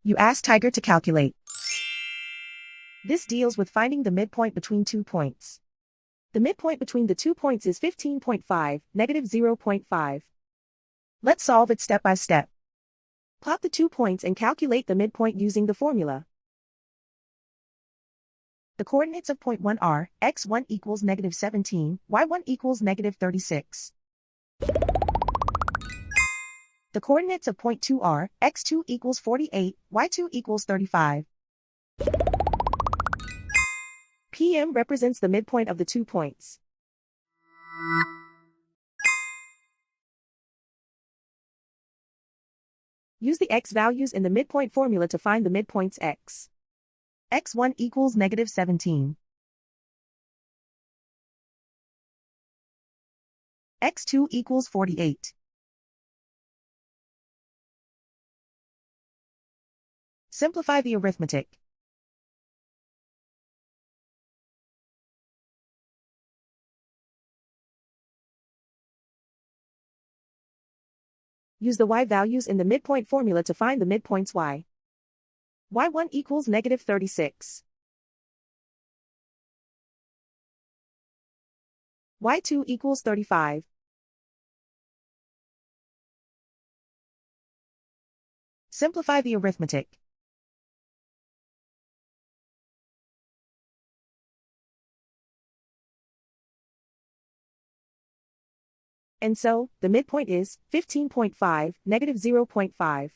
You ask Tiger to calculate. This deals with finding the midpoint between 2 points. The midpoint between the 2 points is 15.5, negative 0.5. Let's solve it step by step. Plot the 2 points and calculate the midpoint using the formula. The coordinates of point 1 are, x1 equals negative 17, y1 equals negative 36. The coordinates of point 2 are, x2 equals 48, y2 equals 35. PM represents the midpoint of the 2 points. Use the x values in the midpoint formula to find the midpoints x. x1 equals negative 17. x2 equals 48. Simplify the arithmetic. Use the y values in the midpoint formula to find the midpoints y. y1 equals negative 36. y2 equals 35. Simplify the arithmetic. And so, the midpoint is 15.5, negative 0.5.